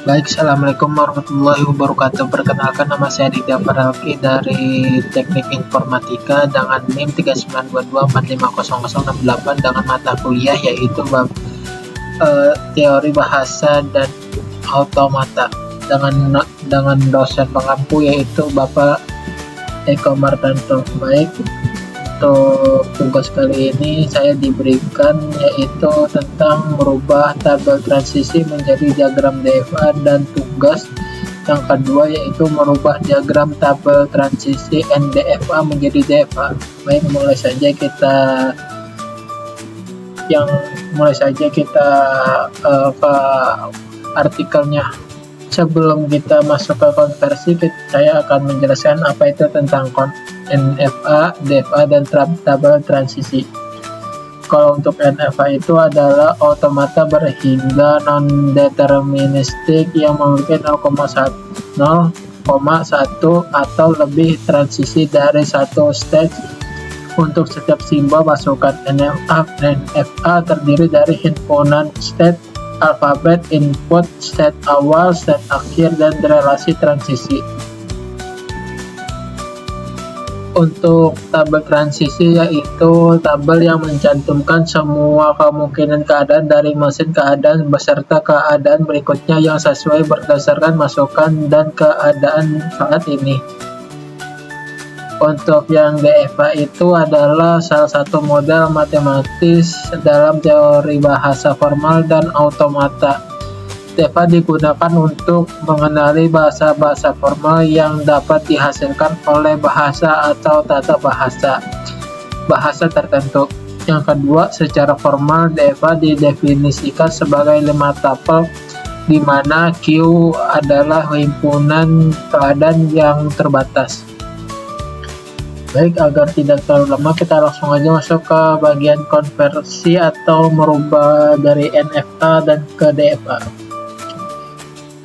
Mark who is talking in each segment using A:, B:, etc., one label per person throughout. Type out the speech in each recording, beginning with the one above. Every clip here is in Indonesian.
A: Baik, Assalamualaikum warahmatullahi wabarakatuh. Perkenalkan, nama saya Dida Faralki dari Teknik Informatika dengan NIM 3922450068 dengan mata kuliah yaitu teori bahasa dan automata dengan dosen pengampu yaitu Bapak Eko Martanto. Baik, untuk tugas kali ini saya diberikan yaitu tentang merubah tabel transisi menjadi diagram DFA, dan tugas yang kedua yaitu merubah diagram tabel transisi NDFA menjadi DFA. Baik, mulai saja kita ke artikelnya. Sebelum kita masuk ke konversi, saya akan menjelaskan apa itu tentang NFA, DFA, dan tabel transisi. Kalau untuk NFA itu adalah automata berhingga non-deterministik yang memiliki 0,1 atau lebih transisi dari satu stage untuk setiap simbol masukan. NFA terdiri dari himpunan state, alfabet, input, state awal, state akhir, dan relasi transisi. Untuk tabel transisi yaitu tabel yang mencantumkan semua kemungkinan keadaan dari mesin keadaan beserta keadaan berikutnya yang sesuai berdasarkan masukan dan keadaan saat ini. Untuk yang DFA itu adalah salah satu model matematis dalam teori bahasa formal dan automata. DFA digunakan untuk mengenali bahasa-bahasa formal yang dapat dihasilkan oleh bahasa atau tata bahasa tertentu. Yang kedua, secara formal DFA didefinisikan sebagai 5 tupel, di mana Q adalah himpunan keadaan yang terbatas. Baik, agar tidak terlalu lama, kita langsung aja masuk ke bagian konversi atau merubah dari NFA dan ke DFA.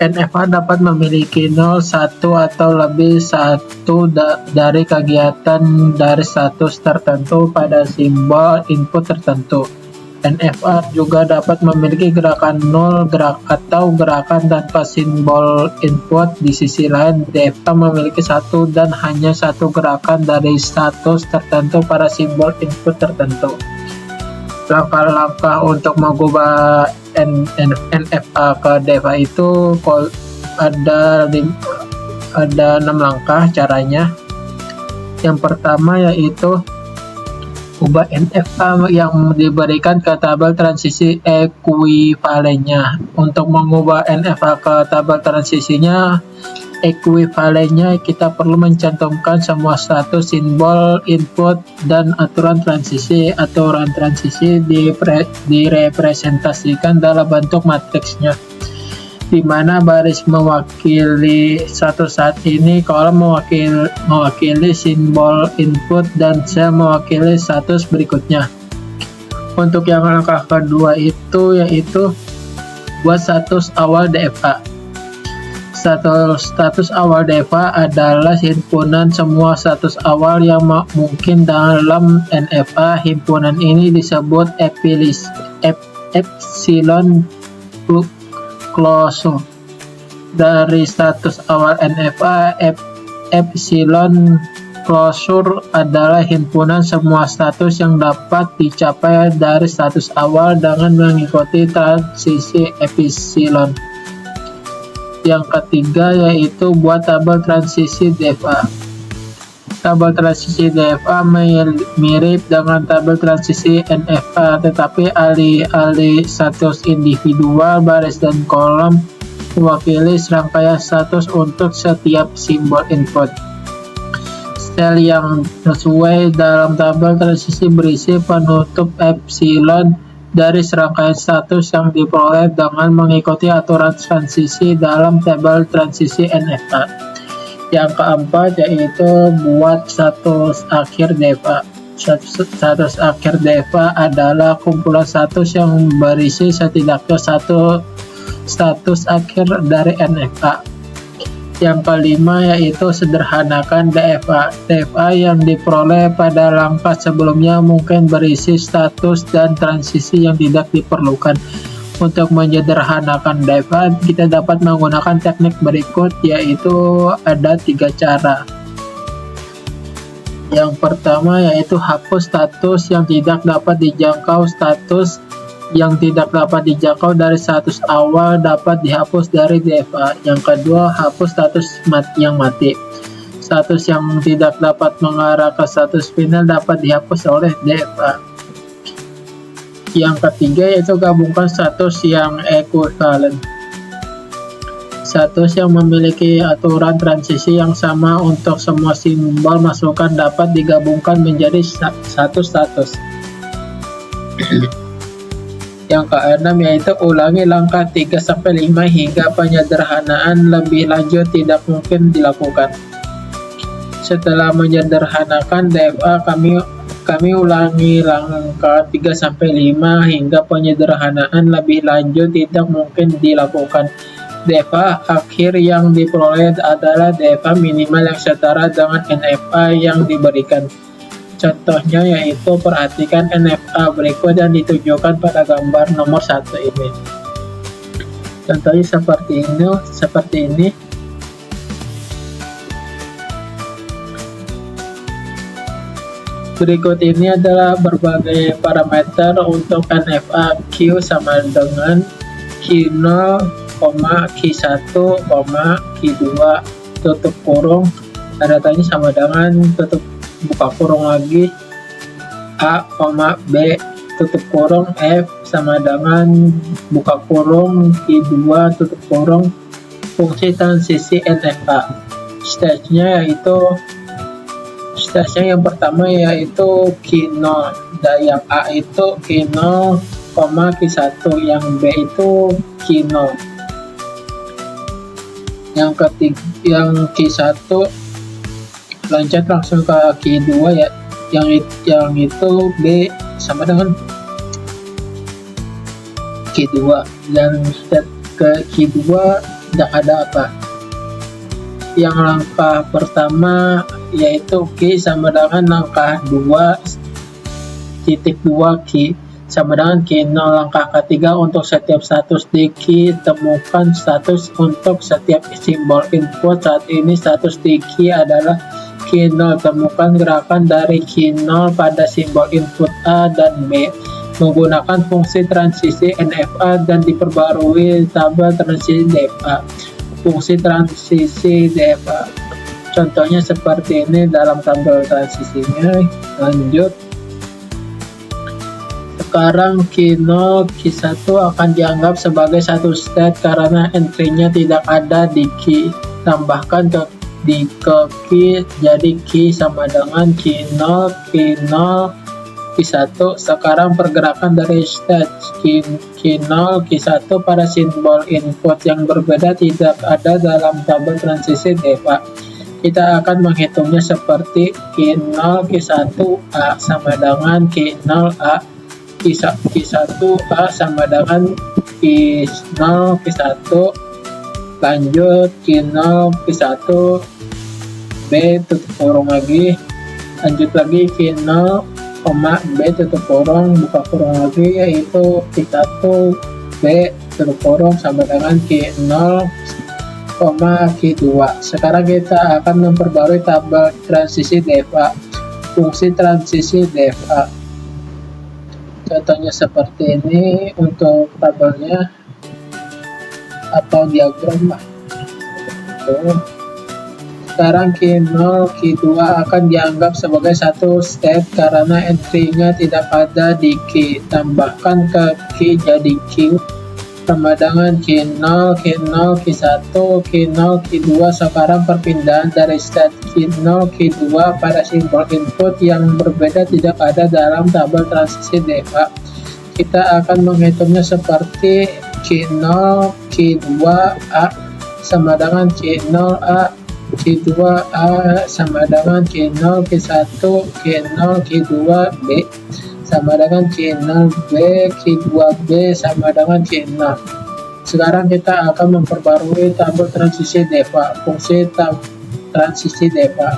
A: NFA dapat memiliki 0, 1, atau lebih satu dari kegiatan dari status tertentu pada simbol input tertentu. NFA juga dapat memiliki gerakan 0 atau gerakan tanpa simbol input. Di sisi lain, DFA memiliki satu dan hanya satu gerakan dari status tertentu pada simbol input tertentu. Langkah-langkah untuk mengubah NFA ke DFA itu ada 6 langkah caranya. Yang pertama yaitu ubah NFA yang diberikan ke tabel transisi ekuivalennya. Untuk mengubah NFA ke tabel transisinya ekuivalennya, kita perlu mencantumkan semua status, simbol input, dan aturan transisi. Aturan transisi direpresentasikan dalam bentuk matriksnya, di mana baris mewakili satu saat ini, kolom mewakili simbol input, dan sel mewakili status berikutnya. Untuk yang langkah kedua itu yaitu buat status awal DFA. Status awal DFA adalah himpunan semua status awal yang mungkin dalam NFA. Himpunan ini disebut epsilon closure. Dari status awal NFA, epsilon closure adalah himpunan semua status yang dapat dicapai dari status awal dengan mengikuti transisi epsilon. Yang ketiga yaitu buat tabel transisi DFA. Tabel transisi DFA mirip dengan tabel transisi NFA, tetapi alih-alih status individual, baris dan kolom mewakili serangkaian status untuk setiap simbol input. Sel yang sesuai dalam tabel transisi berisi penutup epsilon dari serangkaian status yang diperoleh dengan mengikuti aturan transisi dalam tabel transisi NFA. Yang keempat yaitu buat status akhir DFA. Status akhir DFA adalah kumpulan status yang berisi setidaknya satu status akhir dari NFA. Yang kelima yaitu sederhanakan DFA. DFA yang diperoleh pada langkah sebelumnya mungkin berisi status dan transisi yang tidak diperlukan. Untuk menyederhanakan DEFA, kita dapat menggunakan teknik berikut, yaitu ada 3 cara. Yang pertama yaitu hapus status yang tidak dapat dijangkau. Status yang tidak dapat dijangkau dari status awal dapat dihapus dari DEFA. Yang kedua, hapus status yang mati. Status yang tidak dapat mengarah ke status final dapat dihapus oleh DEFA. Yang ketiga yaitu gabungkan status yang ekuivalen. Status yang memiliki aturan transisi yang sama untuk semua simbol masukan dapat digabungkan menjadi satu status. Yang keenam yaitu ulangi langkah 3-5 hingga penyederhanaan lebih lanjut tidak mungkin dilakukan. Setelah menyederhanakan DEFA, kami ulangi langkah 3-5 hingga penyederhanaan lebih lanjut tidak mungkin dilakukan. DEFA akhir yang diperoleh adalah DEFA minimal yang setara dengan NFA yang diberikan. Contohnya yaitu perhatikan NFA berikut yang ditunjukkan pada gambar nomor 1 ini. Contohnya seperti ini. Berikut ini adalah berbagai parameter untuk NFA. Q sama dengan Q0, Q1, Q2, tutup kurung, tanda tanya sama dengan tutup buka kurung lagi, A, B, tutup kurung, F sama dengan buka kurung, Q2, tutup kurung, fungsi transisi NFA. Stage-nya yang pertama yaitu Q0, dan yang A itu Q0, Q1, yang B itu Q0. Yang Q1 loncat langsung ke Q2 ya, yang itu B sama dengan Q2, dan ke Q2 tidak ada apa. Yang langkah pertama yaitu Q sama dengan langkah 2.2 Q sama dengan Q0. Langkah ketiga untuk setiap status di Q, temukan status untuk setiap simbol input. Saat ini status di Q adalah Q0. Temukan gerakan dari Q0 pada simbol input A dan B menggunakan fungsi transisi NFA dan diperbarui tabel transisi DEFA. Fungsi transisi DEFA. Contohnya seperti ini dalam tabel transisinya. Lanjut. Sekarang Q0, Q1 akan dianggap sebagai satu state karena entry-nya tidak ada di Q. Tambahkan ke Q, jadi Q sama dengan Q0, Q0, Q1. Sekarang pergerakan dari state Q0, Q1 pada simbol input yang berbeda tidak ada dalam tabel transisi DEFA. Kita akan menghitungnya seperti Q0, Q1, A sama dengan Q0, A. Q1 A sama dengan Q0, Q1. Lanjut Q0, Q1, B tutup kurung lagi. Lanjut lagi Q0, B tutup kurung, buka kurung lagi, yaitu Q1, B tutup kurung sama dengan Q0, Q2. Sekarang kita akan memperbarui tabel transisi DEFA. Fungsi transisi DEFA. Contohnya seperti ini untuk tabelnya atau diagram. Sekarang Q0, Q2 akan dianggap sebagai satu state karena entry-nya tidak ada di Q. Tambahkan ke Q jadi Q sama dengan Q0, Q0, Q1, Q0, Q2. Sekarang perpindahan dari state Q0, Q2 pada simbol input yang berbeda tidak ada dalam tabel transisi DEFA. Kita akan menghitungnya seperti Q0, Q2, A sama dengan Q0, A, Q2, A sama dengan Q0, Q1, Q0, Q2, B sama dengan Q0, B, Q2B sama dengan Q0. Sekarang kita akan memperbarui tabel transisi DEFA. Fungsi transisi DEFA.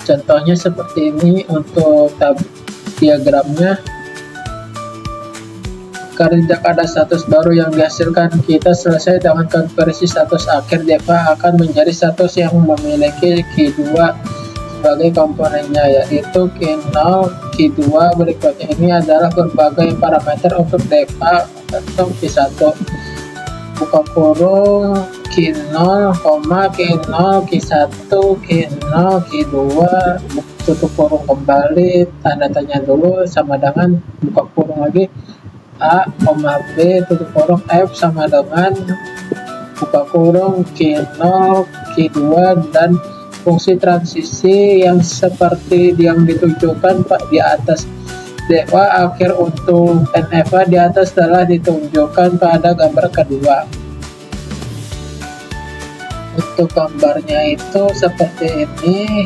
A: Contohnya seperti ini untuk diagramnya. Jika tidak ada status baru yang dihasilkan, kita selesai dengan konversi status akhir. Deva akan menjadi status yang memiliki key 2 sebagai komponennya, yaitu key 0, key 2. Berikutnya ini adalah berbagai parameter untuk Deva atau key 1. Buka kurung key 0, key 0, key 1, key 0, key 2, tutup kurung kembali, tanda tanya dulu sama dengan buka kurung lagi A, B, tutup kurung F sama dengan buka kurung key 0, key 2, dan fungsi transisi yang seperti yang ditunjukkan di atas. Deva akhir untuk NFA di atas telah ditunjukkan pada gambar kedua. Untuk gambarnya itu seperti ini,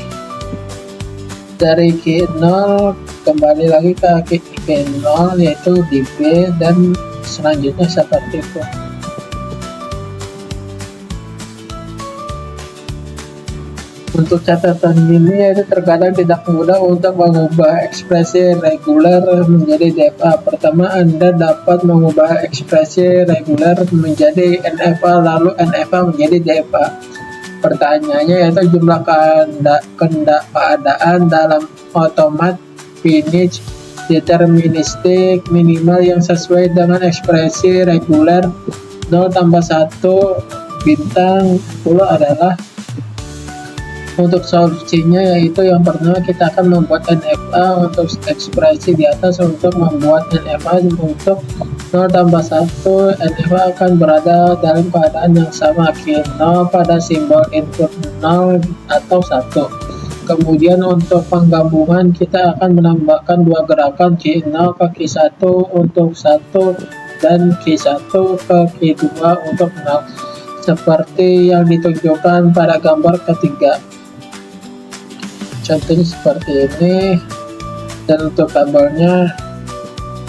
A: dari key 0 kembali lagi ke key 0 yaitu di B, dan selanjutnya seperti itu. Untuk catatan ini, yaitu terkadang tidak mudah untuk mengubah ekspresi reguler menjadi Deva. Pertama, Anda dapat mengubah ekspresi reguler menjadi NFA, lalu NFA menjadi Deva. Pertanyaannya yaitu jumlah keadaan dalam otomat finish deterministik minimal yang sesuai dengan ekspresi reguler 0 tambah 1 bintang 10 adalah. Untuk solusinya yaitu yang pertama kita akan membuat NFA untuk ekspresi di atas. Untuk membuat NFA untuk 0 tambah 1, NFA akan berada dalam keadaan yang sama, key 0 pada simbol input 0 atau 1. Kemudian untuk penggabungan kita akan menambahkan dua gerakan, key 0 ke key 1 untuk 1 dan key 1 ke key 2 untuk 0, seperti yang ditunjukkan pada gambar ketiga. Contohnya seperti ini, dan untuk tabelnya,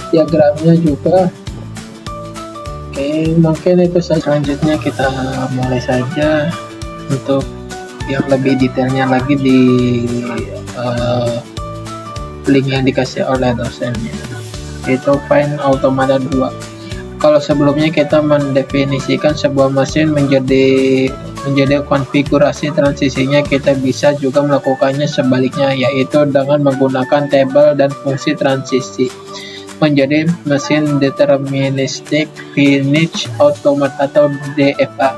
A: diagramnya juga. Oke, mungkin itu saja. Selanjutnya kita mulai saja. Untuk yang lebih detailnya lagi di link yang dikasih oleh dosennya, yaitu Find Automata 2. Kalau sebelumnya kita mendefinisikan sebuah mesin menjadi konfigurasi transisinya, kita bisa juga melakukannya sebaliknya, yaitu dengan menggunakan tabel dan fungsi transisi menjadi mesin deterministic finish automat atau DFA.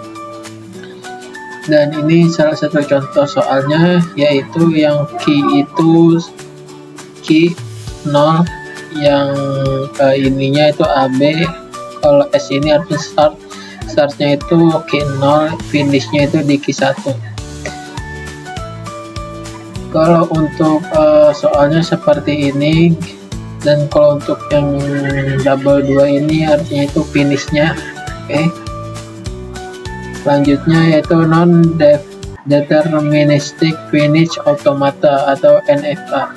A: Dan ini salah satu contoh soalnya, yaitu yang key itu key 0, yang ininya itu AB, kalau S ini artinya startnya itu key 0, finishnya itu di key 1. Kalau untuk soalnya seperti ini, dan kalau untuk yang double 2 ini artinya itu finishnya. Oke. Selanjutnya yaitu non deterministic finish automata atau NFA.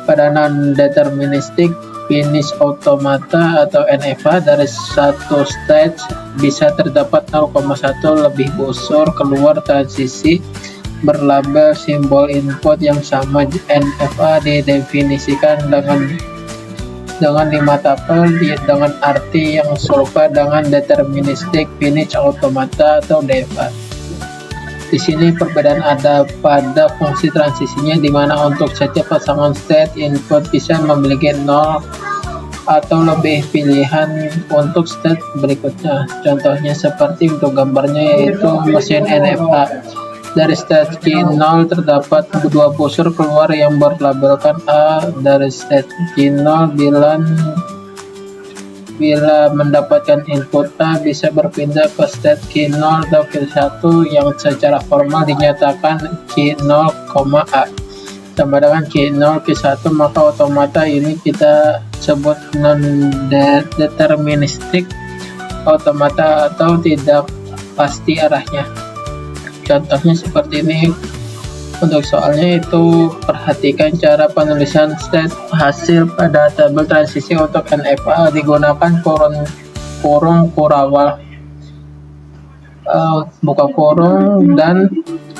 A: Pada non deterministic finish automata atau NFA, dari satu stage bisa terdapat 0,1 lebih busur keluar transisi berlabel simbol input yang sama. NFA didefinisikan dengan 5 tabel dengan arti yang serupa dengan deterministic finish automata atau DFA. Di sini perbedaan ada pada fungsi transisinya, di mana untuk setiap pasangan state input bisa memiliki 0 atau lebih pilihan untuk state berikutnya. Contohnya seperti untuk gambarnya, yaitu mesin NFA. Dari state key 0 terdapat 2 busur keluar yang berlabelkan A. Dari state key 0 bila mendapatkan input A, bisa berpindah ke state key 0 atau key 1 yang secara formal dinyatakan key 0, A sama dengan key 0, key 1, maka otomata ini kita sebut non-deterministic automata atau tidak pasti arahnya. Contohnya seperti ini. Untuk soalnya itu perhatikan cara penulisan state hasil pada tabel transisi. Untuk NFA digunakan kurung kurawal buka kurung, dan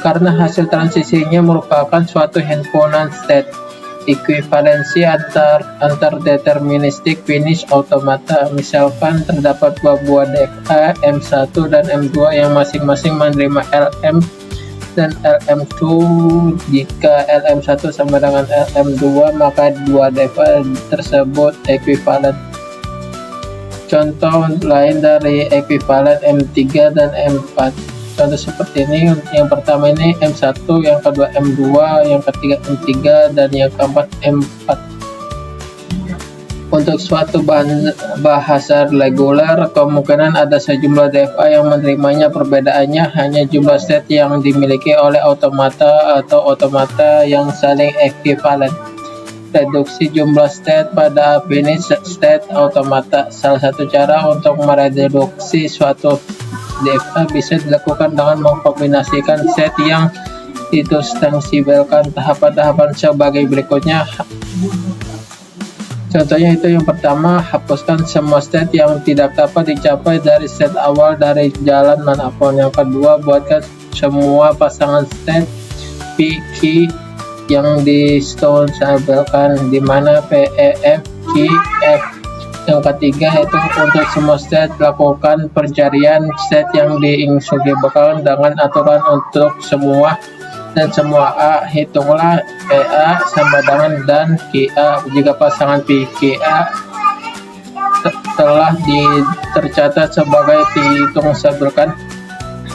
A: karena hasil transisinya merupakan suatu himpunan state, ekuivalensi antar deterministik finish automata. Misalkan terdapat dua buah DFA M1 dan M2 yang masing-masing menerima LM dan LM2. Jika LM1 sama dengan LM2, maka dua DFA tersebut ekuivalen. Contoh lain dari ekuivalen M3 dan M4. Contoh seperti ini, yang pertama ini M1, yang kedua M2, yang ketiga M3, dan yang keempat M4. Untuk suatu bahasa reguler, kemungkinan ada sejumlah DFA yang menerimanya. Perbedaannya hanya jumlah state yang dimiliki oleh automata atau automata yang saling ekuivalen. Reduksi jumlah state pada finish state automata. Salah satu cara untuk mereduksi suatu DFA bisa dilakukan dengan mengkombinasikan set yang didistribusikan. Tahapan-tahapan sebagai berikutnya. Contohnya itu yang pertama, hapuskan semua state yang tidak dapat dicapai dari state awal dari jalan manapun. Yang kedua, buatkan semua pasangan state P, Q yang didistribusikan di mana P, E, F, G, F. Yang ketiga itu untuk semua state lakukan pencarian state yang didistribusikan dengan aturan untuk semua dan semua A. Hitunglah PA sama dengan dan QA. Jika pasangan PQA telah tercatat sebagai didistribusikan,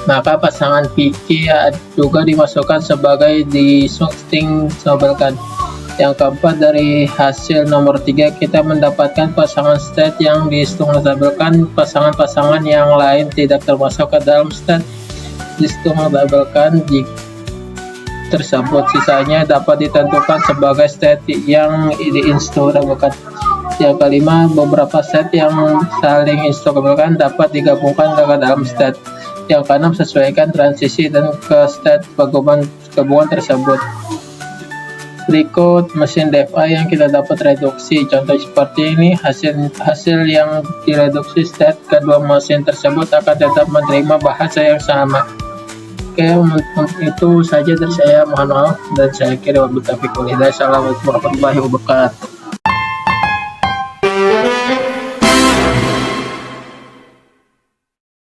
A: maka pasangan PQA juga dimasukkan sebagai didistribusikan. Yang keempat, dari hasil nomor 3 kita mendapatkan pasangan state yang didistribusikan. Pasangan-pasangan yang lain tidak termasuk ke dalam state didistribusikan tersebut. Sisanya dapat ditentukan sebagai state yang diinstruksikan. Yang kelima, beberapa state yang saling instruksikan dapat digabungkan ke dalam state. Yang keenam, sesuaikan transisi dan ke state gabungan tersebut. Berikut mesin DFA yang kita dapat reduksi. Contoh seperti ini, hasil yang direduksi state kedua mesin tersebut akan tetap menerima bahasa yang sama. Oke, untuk itu saja dari saya. Mohon maaf dan saya kira wabillahi taufiq wal hidayah. Assalamualaikum warahmatullahi wabarakatuh.